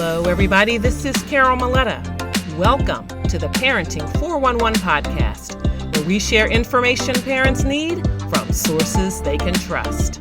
Hello, everybody. This is Carol Maletta. Welcome to the Parenting 411 podcast, where we share information parents need from sources they can trust.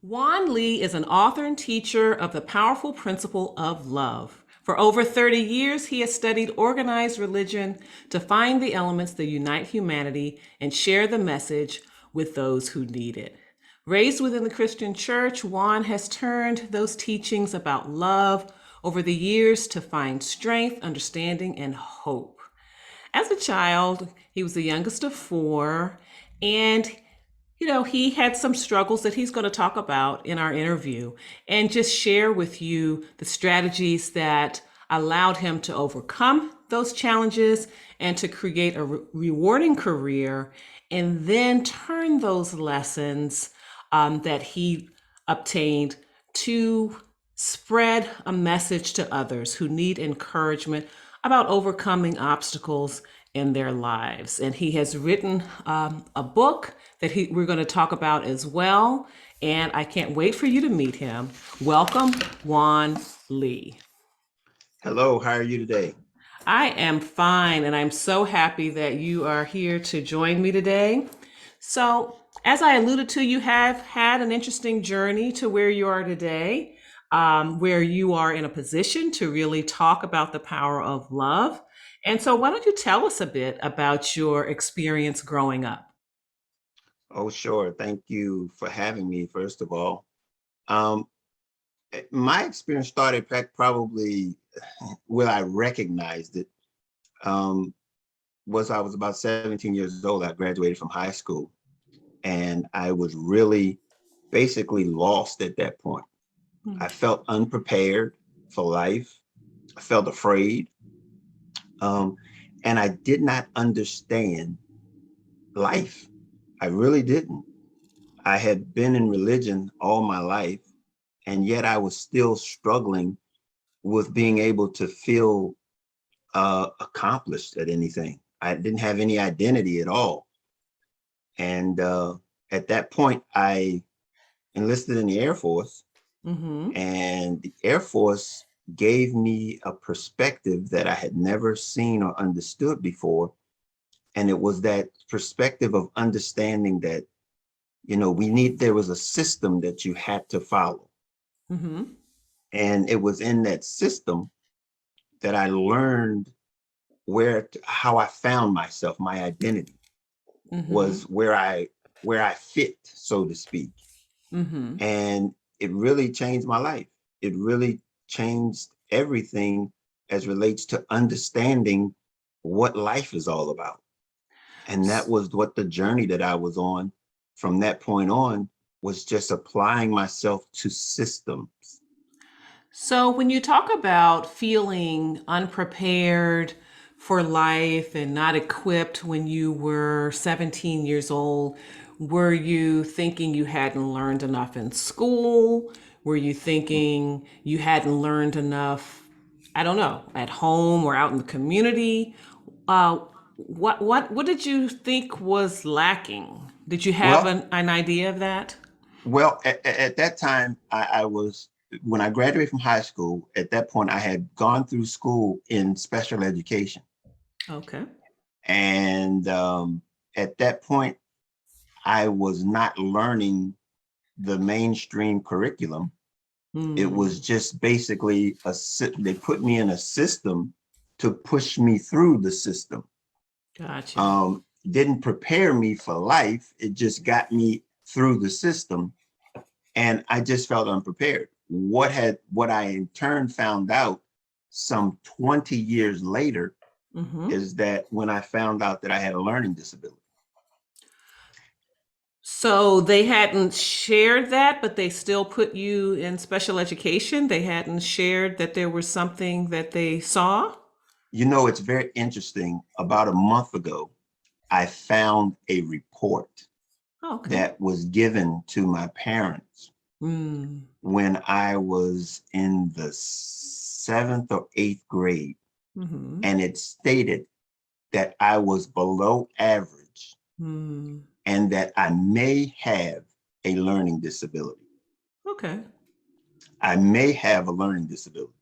Juan Lee is an author and teacher of the powerful principle of love. For over 30 years, he has studied organized religion to find the elements that unite humanity and share the message with those who need it. Raised within the Christian church, Juan has turned those teachings about love over the years to find strength, understanding, and hope. As a child, he was the youngest of four, and he had some struggles that he's going to talk about in our interview and just share with you the strategies that allowed him to overcome those challenges and to create a rewarding career, and then turn those lessons that he obtained to spread a message to others who need encouragement about overcoming obstacles in their lives. And he has written a book that we're going to talk about as well. And I can't wait for you to meet him. Welcome, Juan Lee. Hello, how are you today? I am fine, and I'm so happy that you are here to join me today. So, as I alluded to, you have had an interesting journey to where you are today, where you are in a position to really talk about the power of love. And so why don't you tell us a bit about your experience growing up? Oh, sure. Thank you for having me, first of all. Um, my experience started back probably where I recognized it was I was about 17 years old. I graduated from high school, and I was really basically lost at that point. Hmm. I felt unprepared for life. I felt afraid. And I did not understand life. I really didn't. I had been in religion all my life, and yet I was still struggling with being able to feel accomplished at anything. I didn't have any identity at all. And at that point, I enlisted in the Air Force, Mm-hmm. and the Air Force gave me a perspective that I had never seen or understood before. And it was that perspective of understanding that, there was a system that you had to follow. Mm-hmm. And it was in that system that I learned how I found myself. My identity Mm-hmm. was where I fit, so to speak. Mm-hmm. And it really changed my life. It really changed everything as relates to understanding what life is all about. And that was what the journey that I was on from that point on, was just applying myself to systems. So when you talk about feeling unprepared for life and not equipped when you were 17 years old, were you thinking you hadn't learned enough in school? Were you thinking you hadn't learned enough, I don't know, at home or out in the community? Uh, what did you think was lacking? Did you have Well, an idea of that? at that time, when I graduated from high school, at that point, I had gone through school in special education. Okay. And at that point, I was not learning the mainstream curriculum. It Hmm. was just basically they put me in a system to push me through the system. Gotcha. Didn't prepare me for life. It just got me through the system, and I just felt unprepared. What I in turn found out some 20 years later Hmm. is that when I found out that I had a learning disability. So they hadn't shared that, but they still put you in special education. They hadn't shared that there was something that they saw. It's very interesting. About a month ago, I found a report Oh, okay. that was given to my parents. Mm. when I was in the seventh or eighth grade, Mm-hmm. and it stated that I was below average Mm. and that I may have a learning disability. Okay. I may have a learning disability.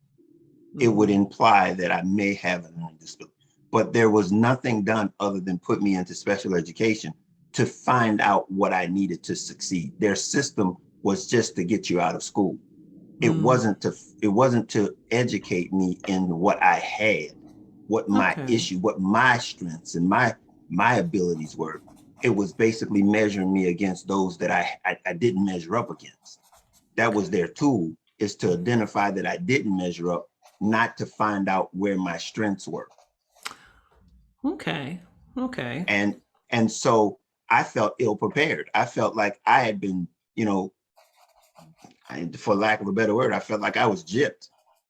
It would Mm-hmm. imply that I may have a learning disability. But there was nothing done other than put me into special education to find out what I needed to succeed. Their system was just to get you out of school. It Mm. wasn't to it wasn't to educate me in what I had, what my Okay. issue, what my strengths and my abilities were. It was basically measuring me against those that I didn't measure up against. That was their tool, is to identify that I didn't measure up, not to find out where my strengths were. Okay. Okay. And and so I felt ill prepared. I felt like I had been, for lack of a better word, I felt like I was gypped.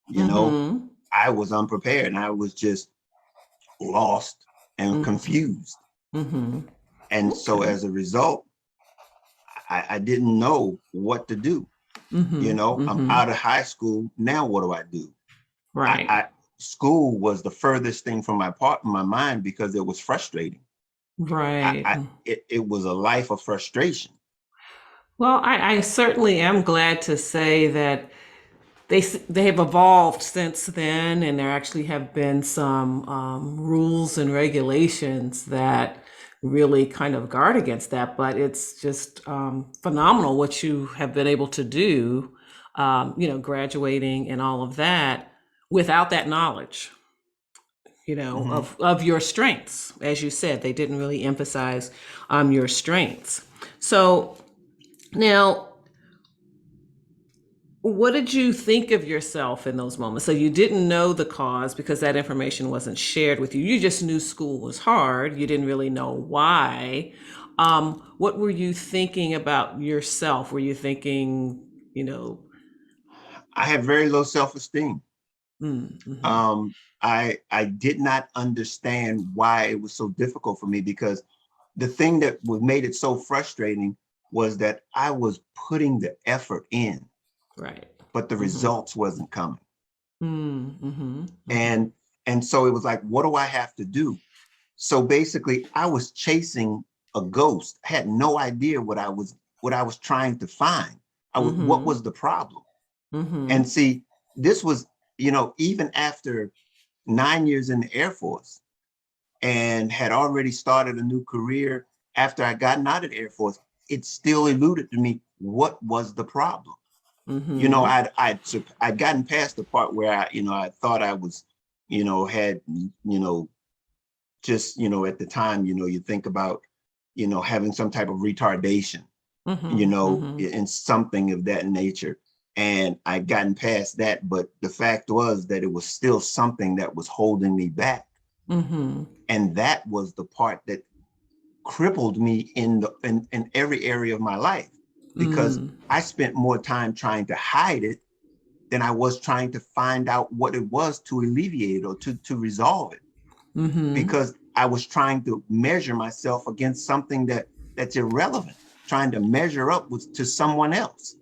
You know, Mm-hmm. I was unprepared and I was just lost and Mm-hmm. confused. Mm-hmm. And so Okay. as a result, I didn't know what to do. Mm-hmm. I'm Mm-hmm. out of high school. Now what do I do? I, Right. I School was the furthest thing from my mind because it was frustrating. Right. It was a life of frustration. Well, I certainly am glad to say that they have evolved since then, and there actually have been some rules and regulations that really kind of guard against that. But it's just phenomenal what you have been able to do, graduating and all of that without that knowledge, Mhm. of your strengths. As you said, they didn't really emphasize your strengths. So now, what did you think of yourself in those moments? So you didn't know the cause because that information wasn't shared with you. You just knew school was hard. You didn't really know why. What were you thinking about yourself? Were you thinking, you know, I had very low self-esteem. mm-hmm, I did not understand why it was so difficult for me, because the thing that made it so frustrating was that I was putting the effort in, right, but the mm-hmm, results wasn't coming. mm-hmm, mm-hmm, And and so it was like, what do I have to do? So basically, I was chasing a ghost. I had no idea what I was trying to find. What mm-hmm, was the problem? mm-hmm, And see, this was, even after 9 years in the Air Force and had already started a new career after I gotten out of the Air Force, it still eluded to me what was the problem. mm-hmm, I'd gotten past the part where I thought I was, had, just, at the time, you think about, having some type of retardation, mm-hmm, mm-hmm, in something of that nature. And I'd gotten past that, but the fact was that it was still something that was holding me back. mm-hmm, And that was the part that crippled me in every area of my life, because mm-hmm, I spent more time trying to hide it than I was trying to find out what it was to alleviate it or to resolve it, mm-hmm. because I was trying to measure myself against something that's irrelevant, trying to measure up to someone else.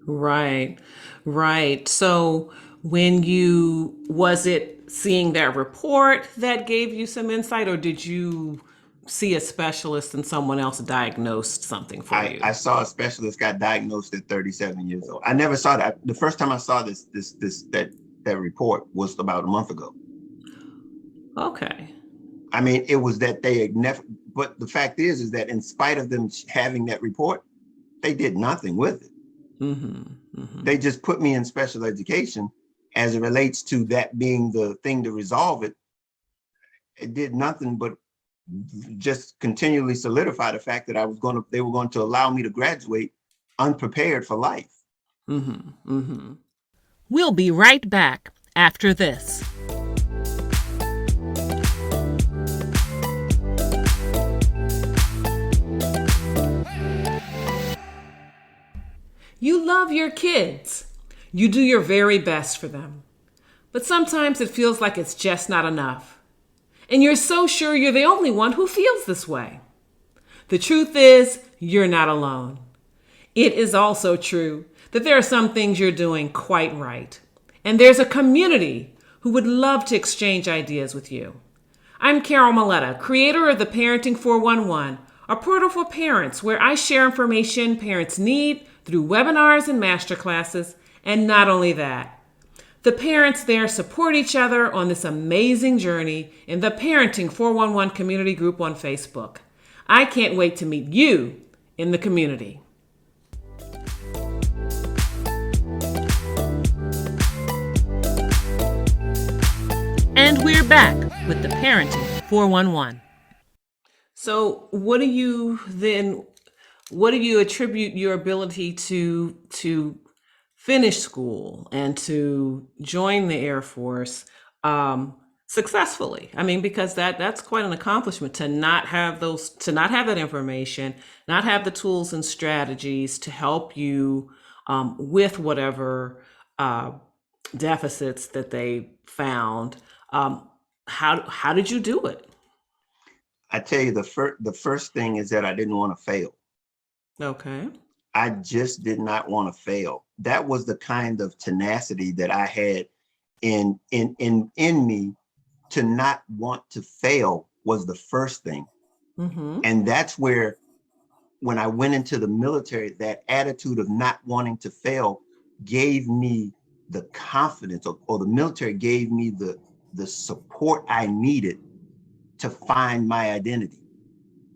Right, right. So was it seeing that report that gave you some insight, or did you see a specialist and someone else diagnosed something for I you? saw a specialist, got diagnosed at 37 years old. I never saw that. The first time I saw that report was about a month ago. Okay. I mean, it was that they had never, but the fact is that in spite of them having that report, they did nothing with it. Mm-hmm. They Mm-hmm. just put me in special education as it relates to that being the thing to resolve it. It did nothing but just continually solidify the fact that they were going to allow me to graduate unprepared for life. Mm-hmm. Mm-hmm. We'll be right back after this. You love your kids. You do your very best for them. But sometimes it feels like it's just not enough. And you're so sure you're the only one who feels this way. The truth is, you're not alone. It is also true that there are some things you're doing quite right. And there's a community who would love to exchange ideas with you. I'm Carol Maletta, creator of the Parenting 411, a portal for parents where I share information parents need through webinars and masterclasses. And not only that, the parents there support each other on this amazing journey in the Parenting 411 community group on Facebook. I can't wait to meet you in the community. And we're back with the Parenting 411. So what do you attribute your ability to finish school and to join the Air Force successfully? I mean, because that's quite an accomplishment to not have that information, not have the tools and strategies to help you with whatever deficits that they found. How did you do it? I tell you, the first thing is that I didn't want to fail. Okay. I just did not want to fail. That was the kind of tenacity that I had in me. To not want to fail was the first thing. Mm-hmm. And that's where, when I went into the military, that attitude of not wanting to fail gave me the confidence, or the military gave me the support I needed to find my identity.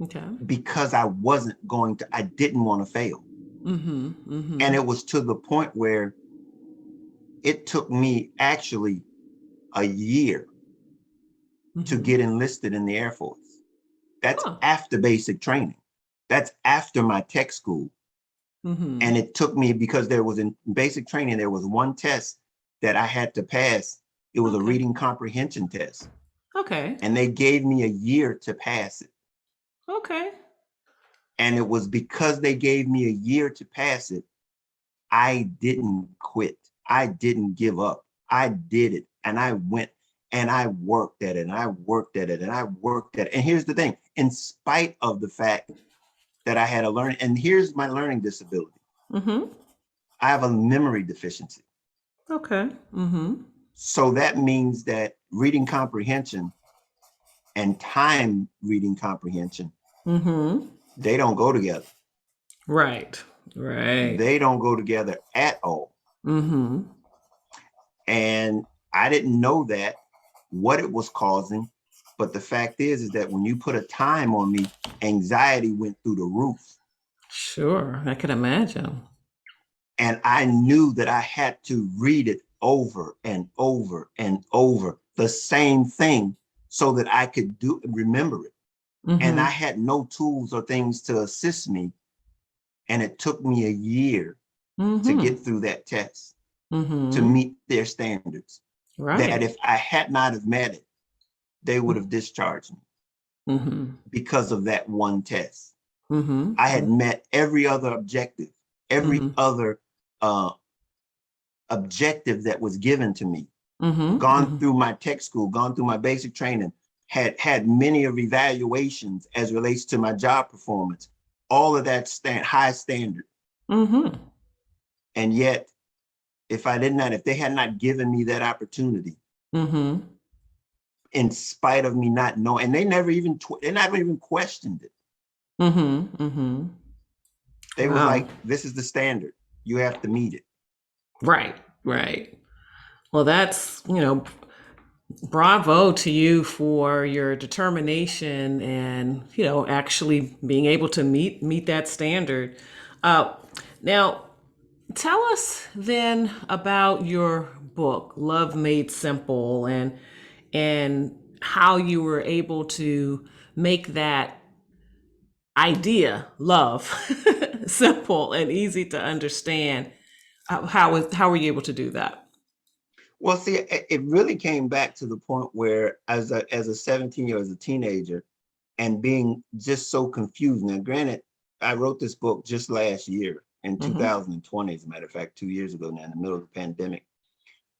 Okay. Because I didn't want to fail. Mm-hmm. Mm-hmm. And it was to the point where it took me actually a year to get enlisted in the Air Force. That's after basic training. That's after my tech school. Mm-hmm. And it took me, because there was, in basic training, there was one test that I had to pass. It was a reading comprehension test. Okay. And they gave me a year to pass it. Okay. And it was because they gave me a year to pass it, I didn't quit. I didn't give up. I did it. And I went and I worked at it, and I worked at it, and I worked at it. And here's the thing, in spite of the fact that I had a learning, and here's my learning disability. Mm-hmm. I have a memory deficiency. Okay. Mm-hmm. So that means that reading comprehension and time reading comprehension, Mm-hmm. they don't go together. Right. Right. They don't go together at all. Mm-hmm. And I didn't know what it was causing. But the fact is that when you put a time on me, anxiety went through the roof. Sure. I can imagine. And I knew that I had to read it over and over and over, the same thing, so that I could remember it. Mm-hmm. And I had no tools or things to assist me. And it took me a year to get through that test, to meet their standards. Right. That if I had not have met it, they would have discharged me because of that one test. I had met every other objective, every other objective that was given to me, gone through my tech school, gone through my basic training, had many of evaluations as relates to my job performance, all of that high standard. And yet, if they had not given me that opportunity, in spite of me not knowing, and they never even questioned it. They was like, this is the standard. You have to meet it. Right, right. Well, that's, bravo to you for your determination and, actually being able to meet that standard. Now, tell us then about your book, Love Made Simple, and how you were able to make that idea, love, simple and easy to understand. How were you able to do that? Well, see, it really came back to the point where, as a 17-year-old, as a teenager, and being just so confused. Now, granted, I wrote this book just last year in 2020, as a matter of fact, 2 years ago now, in the middle of the pandemic.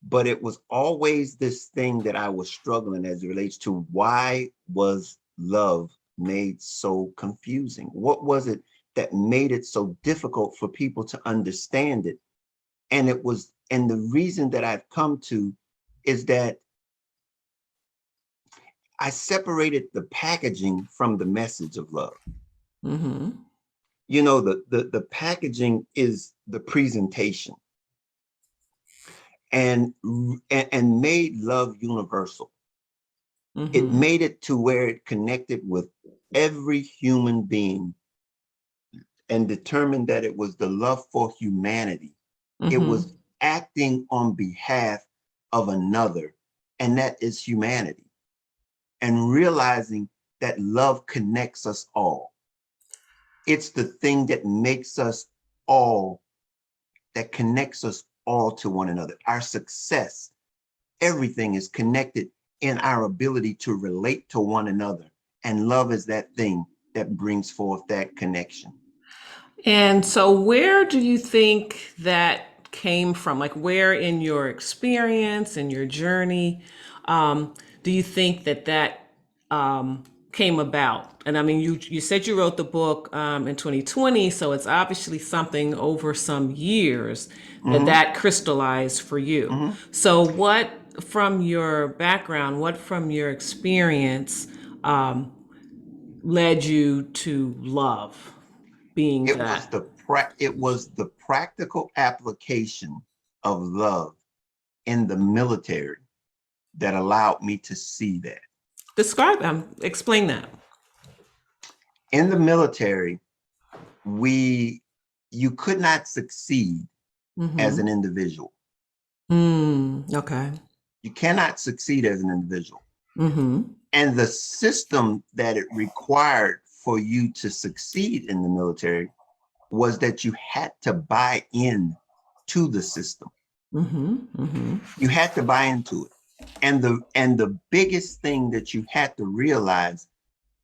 But it was always this thing that I was struggling as it relates to, why was love made so confusing? What was it that made it so difficult for people to understand it? And the reason that I've come to is that I separated the packaging from the message of love. Mm-hmm. The packaging is the presentation, and made love universal. It Mm-hmm. made it to where it connected with every human being and determined that it was the love for humanity. It Mm-hmm. was acting on behalf of another, and that is humanity. And realizing that love connects us all. It's the thing that makes us all, that connects us all to one another. Our success, everything is connected in our ability to relate to one another. And love is that thing that brings forth that connection. And so, where do you think that came from? Like, where in your experience and your journey do you think that came about? And I mean, you said you wrote the book in 2020, so it's obviously something over some years Mm-hmm, that crystallized for you. mm-hmm. So, what from your background, what from your experience led you to love being It was that? the practical application of love in the military that allowed me to see that. Describe explain that. In the military, we you could not succeed as an Mm-hmm. individual. Okay. You cannot succeed as an individual. Mm-hmm. And the system that it required for you to succeed in the military was that you had to buy in to the system. Mm-hmm. Mm-hmm. You had to buy into it. And the biggest thing that you had to realize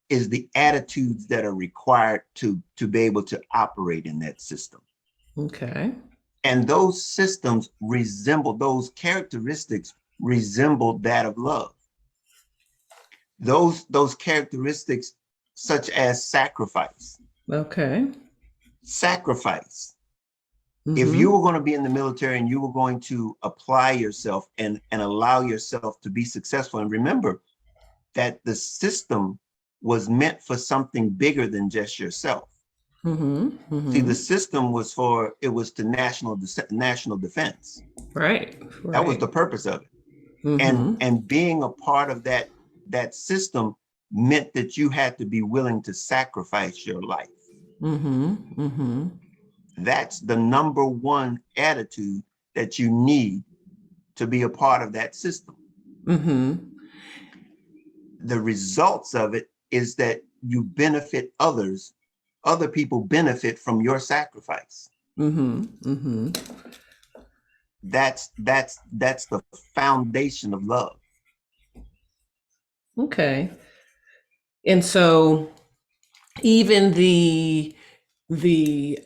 is the attitudes that are required to be able to operate in that system. Okay. And those characteristics resemble that of love. Those characteristics, such as Okay. sacrifice. If you Mm-hmm. were going to be in the military and you were going to apply yourself and allow yourself to be successful, and remember that the system was meant for something bigger than just yourself. Mm-hmm. See, Mm-hmm. the system was to national defense. Right. That was Right. the purpose of it. and Mm-hmm. and being a part of that system meant that you had to be willing to sacrifice your life. Mm-hmm. Mm-hmm. That's the number one attitude that you need to be a part of that system. Mm-hmm. The results of it is that you benefit others. Other people benefit from your sacrifice. Mm-hmm. Mm-hmm. That's the foundation of love. Okay. And so even the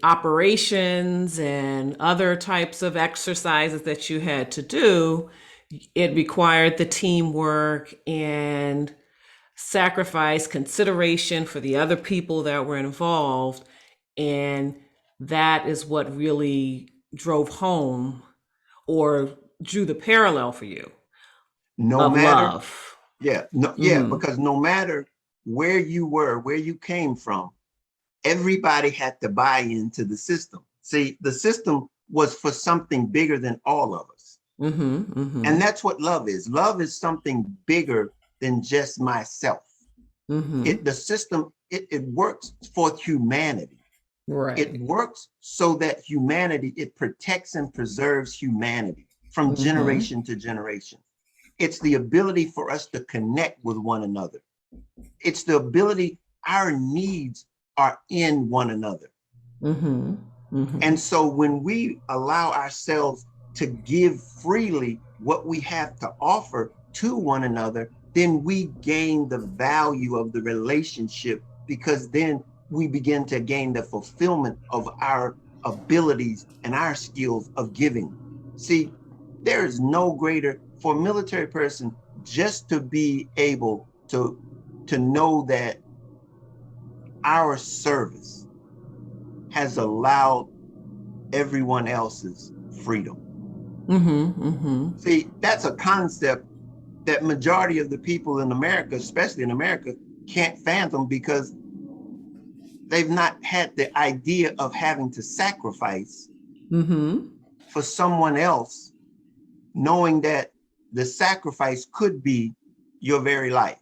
operations and other types of exercises that you had to do, it required the teamwork and sacrifice, consideration for the other people that were involved. And that is what really drove home or drew the parallel for you No of matter love. Yeah, no, yeah, Mm-hmm. because no matter where you were, where you came from, everybody had to buy into the system. See, the system was for something bigger than all of us. Mm-hmm. Mm-hmm. And that's what love is. Love is something bigger than just myself. Mm-hmm. The system, it works for humanity. It Right. works so that humanity, it protects and preserves humanity from Mm-hmm. generation to generation. It's the ability for us to connect with one another. It's the ability, our needs are in one another. Mm-hmm. Mm-hmm. And so when we allow ourselves to give freely what we have to offer to one another, then we gain the value of the relationship, because then we begin to gain the fulfillment of our abilities and our skills of giving. See, there is no greater for a military person just to be able to know that our service has allowed everyone else's freedom. Mm-hmm. See, that's a concept that majority of the people in America, especially in America, can't fathom because they've not had the idea of having to sacrifice Mm-hmm. for someone else, knowing that the sacrifice could be your very life.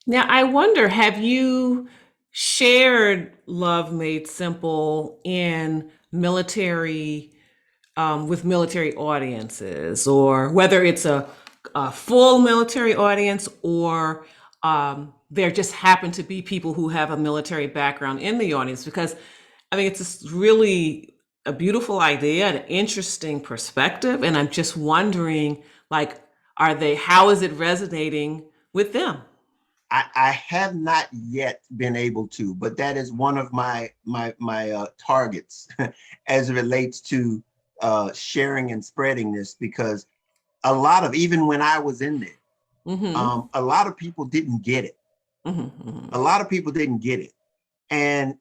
Now, I wonder, have you shared Love Made Simple in military, with military audiences, or whether it's a full military audience, or there just happen to be people who have a military background in the audience? Because I think it's just really a beautiful idea, an interesting perspective. And I'm just wondering, like, how is it resonating with them? I have not yet been able to, but that is one of my targets as it relates to sharing and spreading this, because a lot of, even when I was in there, Mm-hmm. a lot of people didn't get it. Mm-hmm. A lot of people didn't get it. And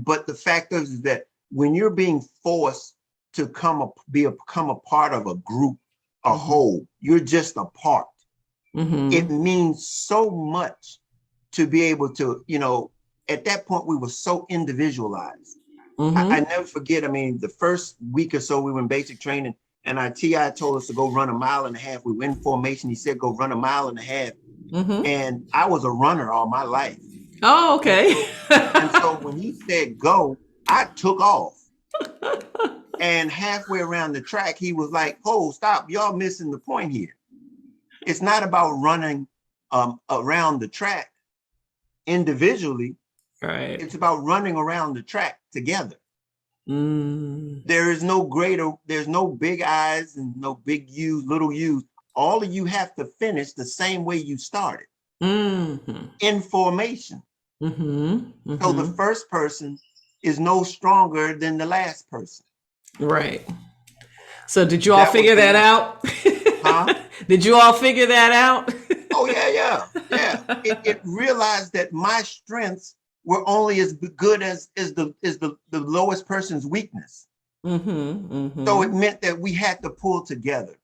but the fact is that when you're being forced to become a part of a group, a Mm-hmm. whole, you're just a part. It Mm-hmm. means so much to be able to, at that point we were so individualized. I Mm-hmm. never forget, I mean, the first week or so we were in basic training, and our TI told us to go run a mile and a half. We were in formation. He said, go run a mile and a half. Mm-hmm. And I was a runner all my life. Oh, And okay. so, and so when he said go, I took off. And halfway around the track, he was like, oh, stop. Y'all missing the point here. It's not about running around the track individually. Right. It's about running around the track together. Mm. There's no big I's and no big U's, little U's. All of you have to finish the same way you started, Mm-hmm. in formation. Mm-hmm. So the Mm-hmm. first person is no stronger than the last person. Right. So did you all That was figure the that message. out? Huh? Did you all figure that out? Oh yeah, yeah, yeah. It realized that my strengths were only as good as the lowest person's weakness. Mm-hmm. So it Mm-hmm. meant that we had to pull together.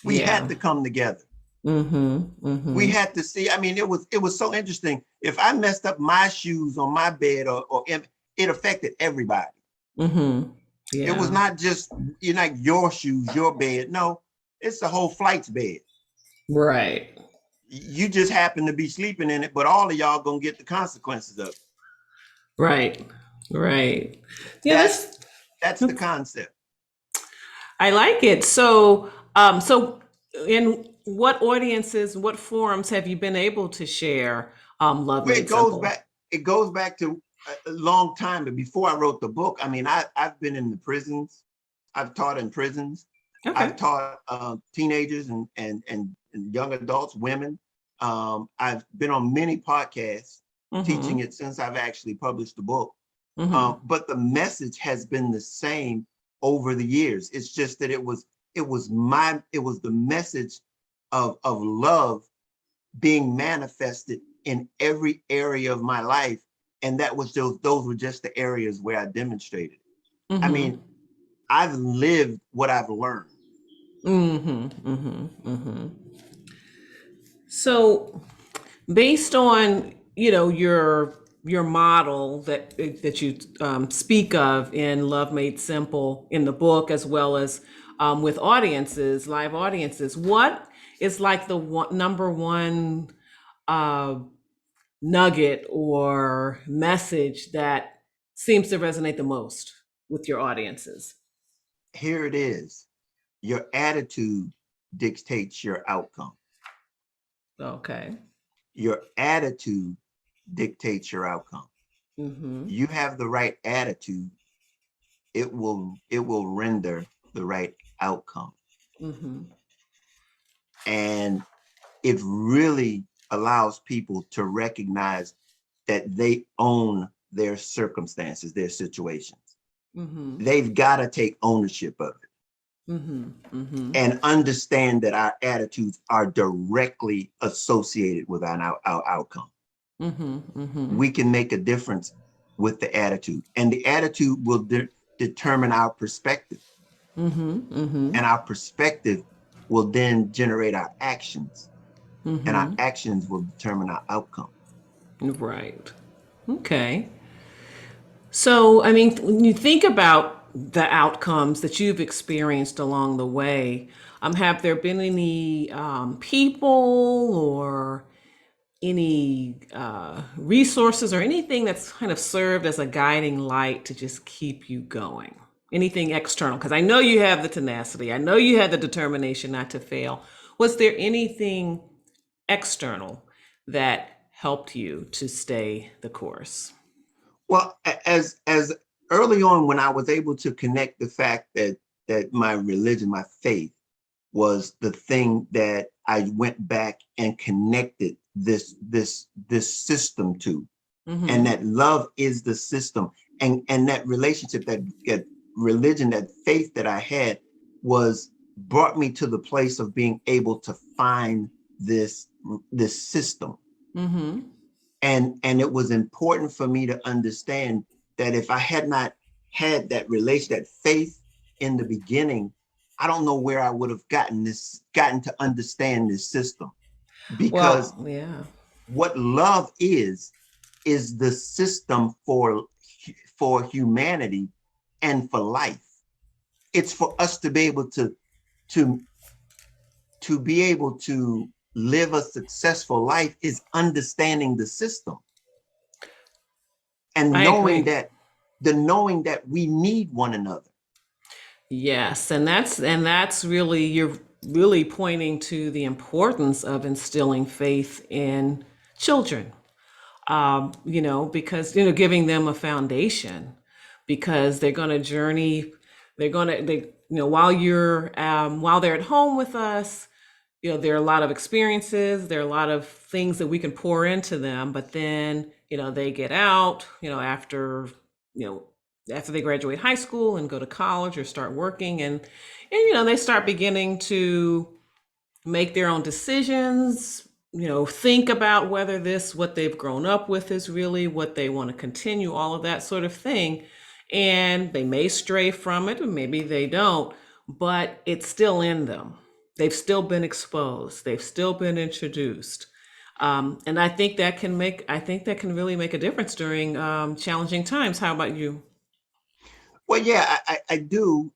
We had Yeah. to come together. Mm-hmm. We Mm-hmm. had to see. I mean, it was so interesting. If I messed up my shoes on my bed, or it affected everybody. Mm-hmm. It was Yeah. not just like your shoes, your bed. No, it's the whole flight's bed. Right. You just happen to be sleeping in it, but all of y'all gonna get the consequences of it. Right. Right. Yeah, That's this that's the concept. I like it. So in what audiences, what forums have you been able to share Love Well, Made Simple? it goes back to a long time. But before I wrote the book, I mean, I've been in the prisons. I've taught in prisons. Okay. I've taught teenagers and young adults, women. I've been on many podcasts teaching Mm-hmm. it since I've actually published the book. Mm-hmm. But the message has been the same over the years. It's just that it was the message of love being manifested in every area of my life. And that was those were just the areas where I demonstrated. I Mm-hmm. mean, I've lived what I've learned. Mm-hmm. Mm-hmm. Mm-hmm. So based on your model that you speak of in Love Made Simple in the book, as well as with audiences, live audiences, what is like the number one uh, nugget or message that seems to resonate the most with your audiences? Here it is. Your attitude dictates your outcome. Okay. Your attitude dictates your outcome. Mm-hmm. You have the right attitude, it will render the right outcome. Mm-hmm. And it really allows people to recognize that they own their circumstances, their situations. Mm-hmm. They've got to take ownership of it Mm-hmm. Mm-hmm. and understand that our attitudes are directly associated with our outcome. Mm-hmm. Mm-hmm. We can make a difference with the attitude, and the attitude will determine our perspective. And our perspective will then generate our actions, and our actions will determine our outcome. Right. Okay. So, I mean, when you think about the outcomes that you've experienced along the way, have there been any people or any resources or anything that's kind of served as a guiding light to just keep you going? Anything external? Because I know you have the tenacity, I know you had the determination not to fail. Was there anything external that helped you to stay the course? Well, as early on when I was able to connect the fact that my religion, my faith, was the thing that I went back and connected this system to, and Mm-hmm. that love is the system, and that relationship, that religion, that faith that I had was brought me to the place of being able to find this this system. Mm-hmm. And it was important for me to understand that if I had not had that relation, that faith in the beginning, I don't know where I would have gotten to understand this system. Because Well, yeah. what love is the system for humanity and for life. It's for us to be able to to be able to live a successful life is understanding the system and I knowing agree. that knowing that we need one another. Yes, and that's really, you're really pointing to the importance of instilling faith in children. Because giving them a foundation, because they're going to journey, while they're at home with us, there are a lot of experiences, there are a lot of things that we can pour into them, but then they get out, you know after they graduate high school and go to college or start working, and they start beginning to make their own decisions, think about whether this, what they've grown up with, is really what they want to continue, all of that sort of thing. And they may stray from it, or maybe they don't, but it's still in them. They've still been exposed, they've still been introduced. And I think that can really make a difference during challenging times. How about you? Well, yeah, I do.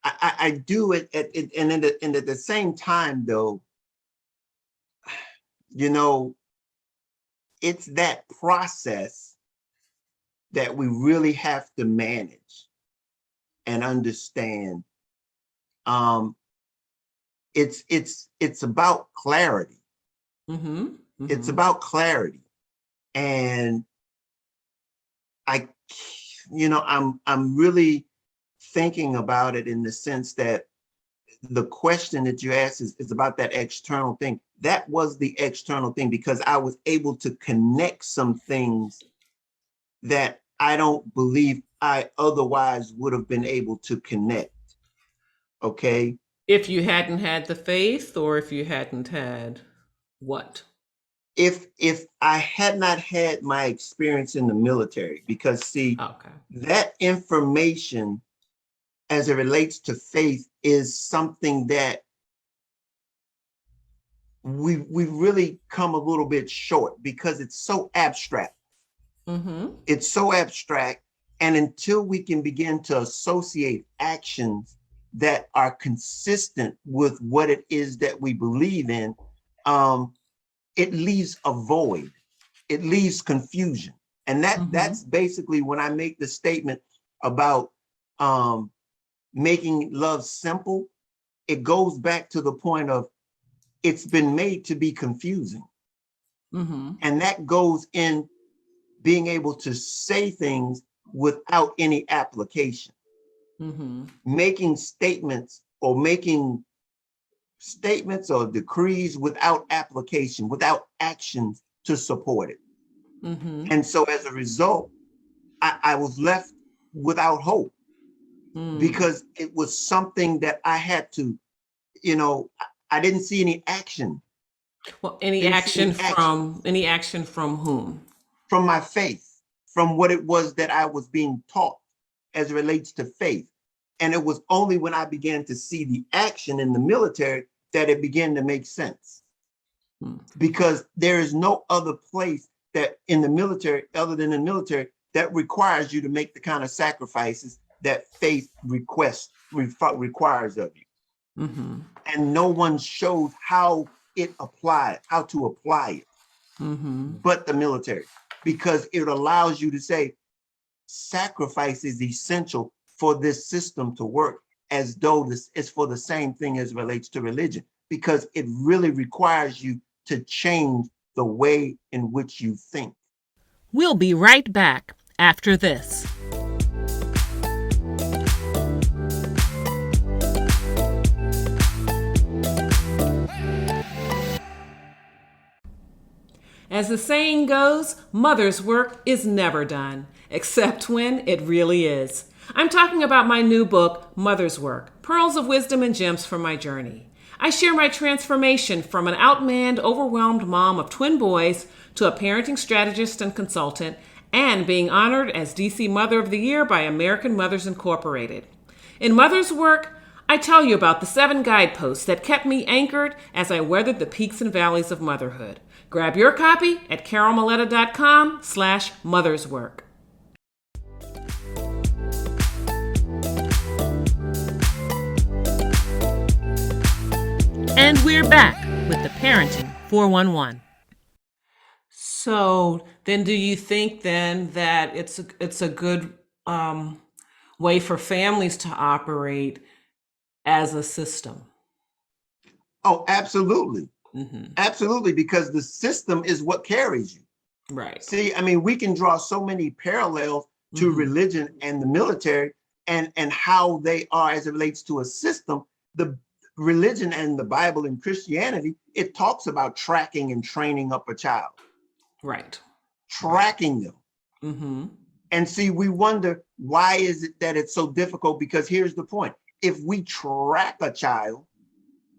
I do it, and at the same time, though, you know, it's that process that we really have to manage and understand. Um, it's about clarity. Mm-hmm. It's Mm-hmm. about clarity, and I, I'm really thinking about it in the sense that the question that you asked is about that external thing. That was the external thing because I was able to connect some things that I don't believe I otherwise would have been able to connect. Okay. If you hadn't had the faith, or if you hadn't had what? If I had not had my experience in the military, because see, Okay. that information as it relates to faith is something that we really come a little bit short because it's so abstract. Mm-hmm. It's so abstract. And until we can begin to associate actions that are consistent with what it is that we believe in, um, it leaves a void. It leaves confusion. And Mm-hmm. that's basically when I make the statement about um, making love simple. It goes back to the point of it's been made to be confusing. Mm-hmm. And that goes in being able to say things without any application, Mm-hmm. making statements or decrees without application, without actions to support it. Mm-hmm. And so as a result, I was left without hope Mm. because it was something that I had to, you know, I didn't see any action, Well, any didn't see action any action from any action from whom? from my faith. from what it was that I was being taught as it relates to faith. And it was only when I began to see the action in the military that it began to make sense. Because there is no other place that in the military, other than the military, that requires you to make the kind of sacrifices that faith requires of you. Mm-hmm. And no one shows how to apply it, but the military, because it allows you to say sacrifice is essential for this system to work, as though this is for the same thing as relates to religion, because it really requires you to change the way in which you think. We'll be right back after this. As the saying goes, mother's work is never done, except when it really is. I'm talking about my new book, Mother's Work, Pearls of Wisdom and Gems from My Journey. I share my transformation from an outmanned, overwhelmed mom of twin boys to a parenting strategist and consultant, and being honored as DC Mother of the Year by American Mothers Incorporated. In Mother's Work, I tell you about the 7 guideposts that kept me anchored as I weathered the peaks and valleys of motherhood. Grab your copy at carolmaletta.com/motherswork. And we're back with the Parenting 411. So then do you think then that it's a good way for families to operate as a system? Oh, absolutely. Mm-hmm. Absolutely, because the system is what carries you. Right. See, I mean, we can draw so many parallels to religion and the military and how they are as it relates to a system. The religion and the Bible and Christianity, it talks about tracking and training up a child. Right. Tracking them. Mm-hmm. And see, we wonder, why is it that it's so difficult? Because here's the point. If we track a child,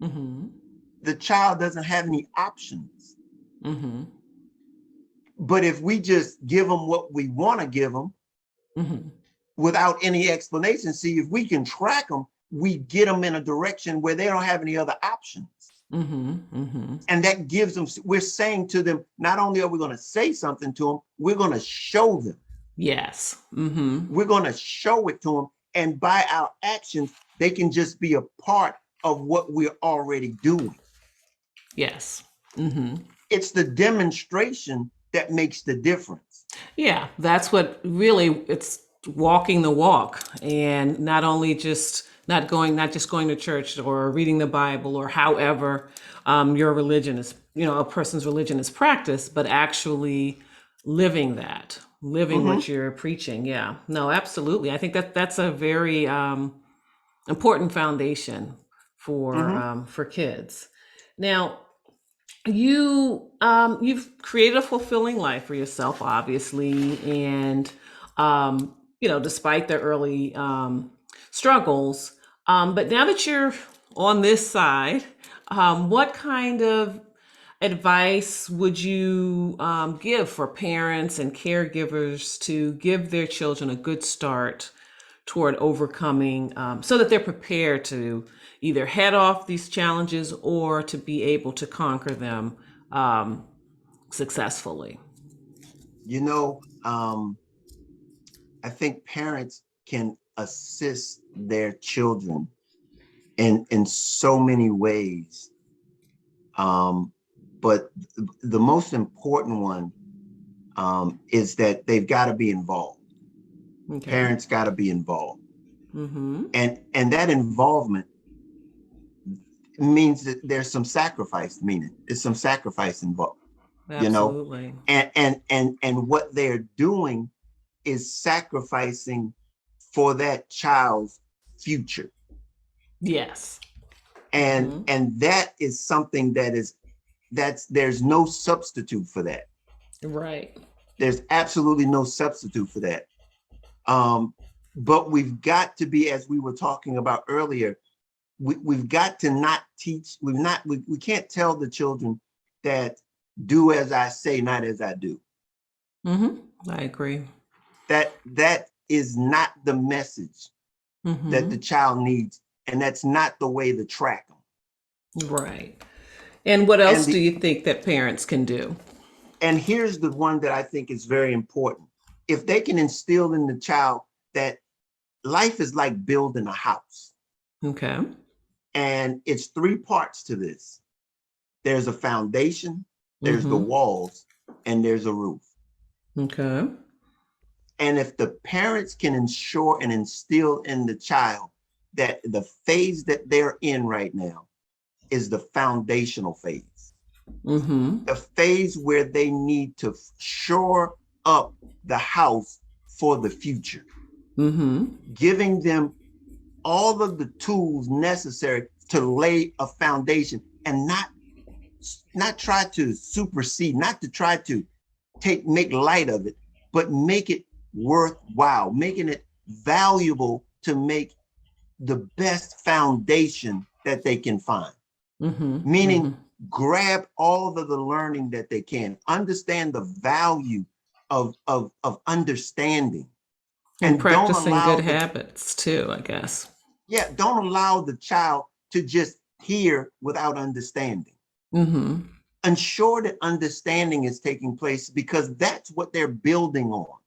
the child doesn't have any options. But if we just give them what we want to give them without any explanation, see, if we can track them, we get them in a direction where they don't have any other options. And that gives them, we're saying to them, not only are we going to say something to them, we're going to show them. Yes. We're going to show it to them. And by our actions, they can just be a part of what we're already doing. Yes. It's the demonstration that makes the difference. Yeah, that's what really, it's walking the walk, and not only just not just going to church or reading the Bible or however your religion is, a person's religion is practiced, but actually living what you're preaching. Yeah, no, absolutely. I think that's a very important foundation for kids. Now, you've created a fulfilling life for yourself, obviously, and despite the early struggles, but now that you're on this side, what kind of advice would you give for parents and caregivers to give their children a good start toward overcoming, so that they're prepared to either head off these challenges or to be able to conquer them successfully? I think parents can assist their children in so many ways. But the most important one is that they've got to be involved. Okay. Parents got to be involved. And that involvement means that there's some sacrifice, there's some sacrifice involved. Absolutely. And what they're doing is sacrificing for that child's future. Yes. And that is something there's no substitute for that. Right. There's absolutely no substitute for that. But we've got to be, as we were talking about earlier, we've got to not teach. We can't tell the children that do as I say, not as I do. I agree. that is not the message that the Mm-hmm. child needs, and that's not the way to track them. Right. And what And else do the you think that parents can do? and here's the one that I think is very important. If they can instill in the child that life is like building a house, Okay. and it's three parts to this. There's a foundation, there's the Mm-hmm. walls, and there's a roof. Okay. And if the parents can ensure and instill in the child that the phase that they're in right now is the foundational phase, Mm-hmm. the phase where they need to shore up the house for the future, Mm-hmm. giving them all of the tools necessary to lay a foundation and not try to supersede, not to try to make light of it, but make it worthwhile, making it valuable to make the best foundation that they can find. Mm-hmm. Mm-hmm. Meaning, grab all of the learning that they can, understand the value of understanding, And and don't practicing allow good the habits too, I guess. yeah, don't allow the child to just hear without understanding. Mm-hmm. Ensure that understanding is taking place, because that's what they're building on.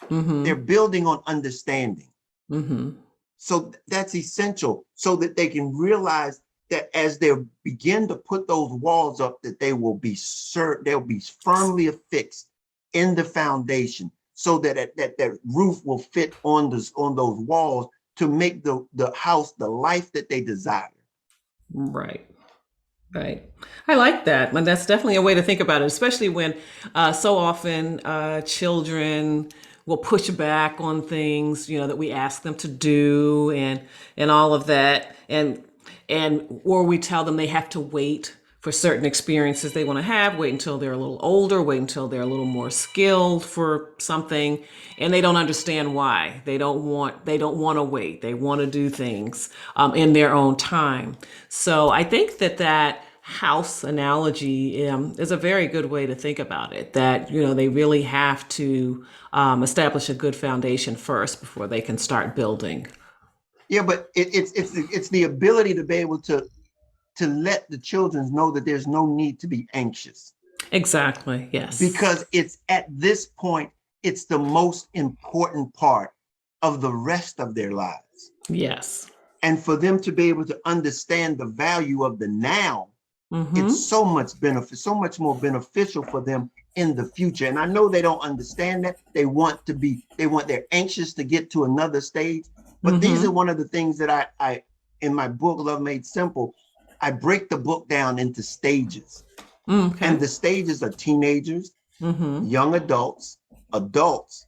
They're Mm-hmm. building on understanding. Mm-hmm. So that's essential, so that they can realize that as they begin to put those walls up, that they will be certain, they'll be firmly affixed in the foundation, so that roof will fit on those walls to make the house the life that they desire. Right. Right. I like that. And that's definitely a way to think about it, especially when so often children will push back on things, that we ask them to do and all of that. And or we tell them they have to wait for certain experiences they want to have, wait until they're a little older, wait until they're a little more skilled for something, and they don't understand why. They don't want to wait. They want to do things in their own time. So I think that house analogy is a very good way to think about it. That they really have to establish a good foundation first before they can start building. Yeah, but it's the ability to be able to let the children know that there's no need to be anxious, Exactly. Yes. because it's at this point, it's the most important part of the rest of their lives. Yes. And for them to be able to understand the value of the now, it's Mm-hmm. so much more beneficial for them in the future. And I know they don't understand that. They're anxious to get to another stage. But these are Mm-hmm. one of the things that I in my book, Love Made Simple, I break the book down into stages. Okay. And the stages are teenagers, Mm-hmm. young adults, adults,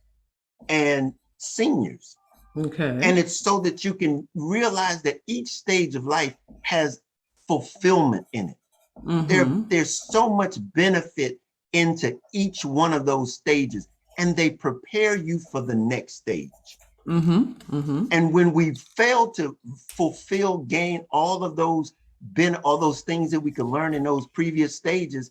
and seniors. Okay. And it's so that you can realize that each stage of life has fulfillment in it. Mm-hmm. There's so much benefit into each one of those stages, and they prepare you for the next stage. Mm-hmm. Mm-hmm. And when we fail to gain all those things that we could learn in those previous stages,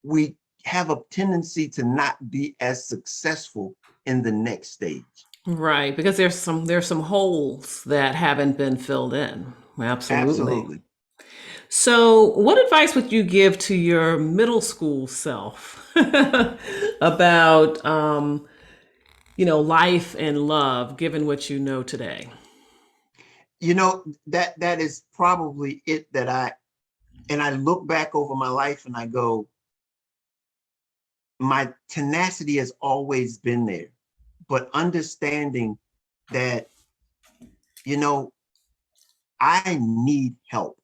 we have a tendency to not be as successful in the next stage. Right, because there's some holes that haven't been filled in. Absolutely. Absolutely. So, what advice would you give to your middle school self about life and love, given what you know today? That is probably it, that I look back over my life and I go, my tenacity has always been there, but understanding that, you know, I need help.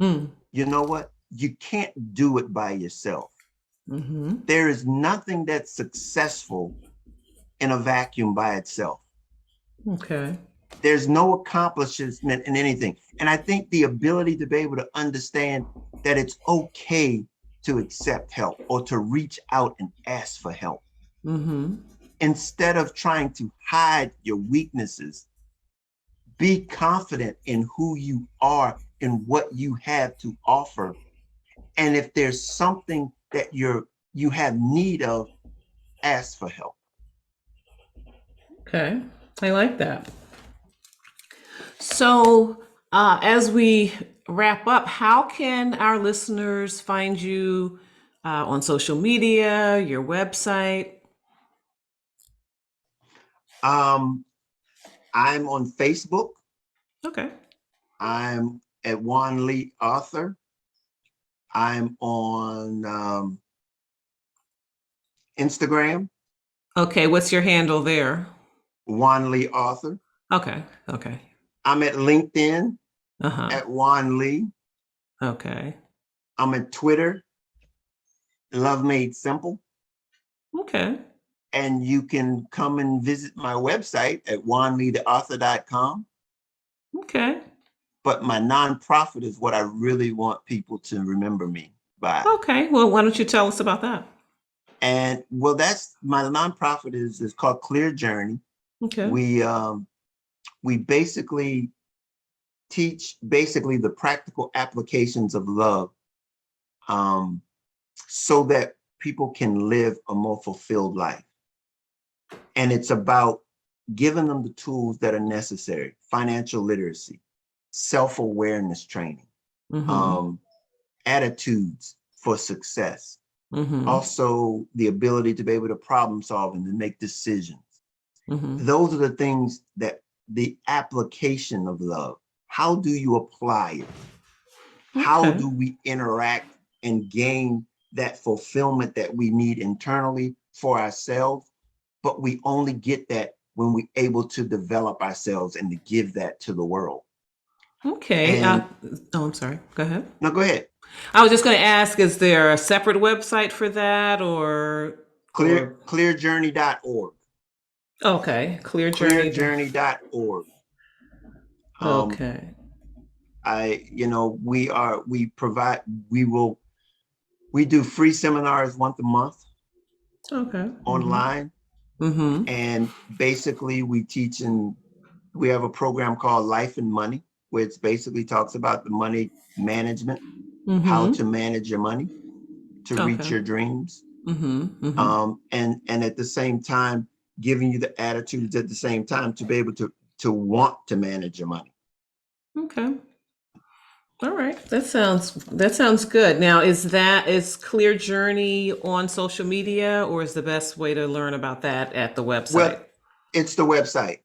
Mm. You know what? You can't do it by yourself. Mm-hmm. There is nothing that's successful in a vacuum by itself. Okay. There's no accomplishment in anything. And I think the ability to be able to understand that it's okay to accept help or to reach out and ask for help, Mm-hmm. instead of trying to hide your weaknesses. Be confident in who you are and what you have to offer. And if there's something that you have need of, ask for help. Okay. I like that. So, as we wrap up, how can our listeners find you on social media, your website? Um, I'm on Facebook. Okay. I'm at Juan Lee Author. I'm on Instagram, Okay. What's your handle there? Juan Lee Author. Okay. Okay. I'm at LinkedIn Uh huh. at Juan Lee. Okay. I'm at Twitter, Love Made Simple. Okay. And you can come and visit my website at juanleetheauthor.com. Okay. But my nonprofit is what I really want people to remember me by. Okay. Well, why don't you tell us about that? And well, that's my nonprofit is called Clear Journey. Okay. We basically teach the practical applications of love, um, so that people can live a more fulfilled life. And it's about giving them the tools that are necessary: financial literacy, self-awareness training, Mm-hmm. um, attitudes for success, Mm-hmm. also the ability to be able to problem solve and to make decisions. Mm-hmm. Those are the things that the application of love. How do you apply it? How Okay. do we interact and gain that fulfillment that we need internally for ourselves? But we only get that when we're able to develop ourselves and to give that to the world. Okay. And Oh, I'm sorry. Go ahead. now go ahead. I was just going to ask, is there a separate website for that or Clearjourney.org. okay, Clear Journey. Clearjourney.org. Um, Okay. we do free seminars once a month Okay. Mm-hmm. online. Mm-hmm. And basically we have a program called Life and Money, which basically talks about the money management, how Mm-hmm. to manage your money to reach Okay. your dreams. Mm-hmm. Mm-hmm. And at the same time, giving you the attitudes at the same time to be able to want to manage your money. Okay. All right. That sounds good. Now, is Clear Journey on social media, or is the best way to learn about that at the website? Well, it's the website.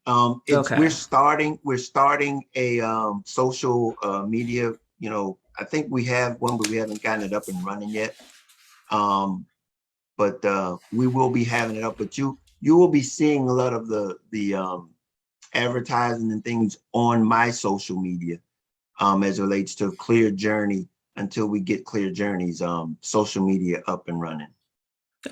It's Okay. we're starting a social media. I think we have one, but we haven't gotten it up and running yet. Um, but we will be having it up. But you will be seeing a lot of the advertising and things on my social media, as it relates to Clear Journey, until we get Clear Journey's social media up and running.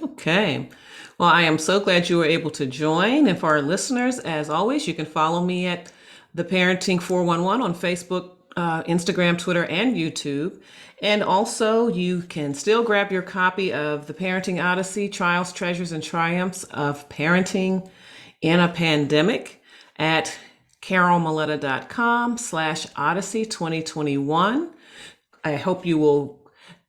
Okay. Well, I am so glad you were able to join. And for our listeners, as always, you can follow me at The Parenting 411 on Facebook, Instagram, Twitter, and YouTube. And also, you can still grab your copy of The Parenting Odyssey: Trials, Treasures, and Triumphs of Parenting in a Pandemic at carolmaletta.com/Odyssey 2021. I hope you will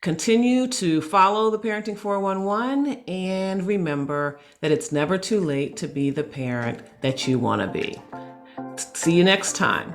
continue to follow the Parenting 411 and remember that it's never too late to be the parent that you want to be. See you next time.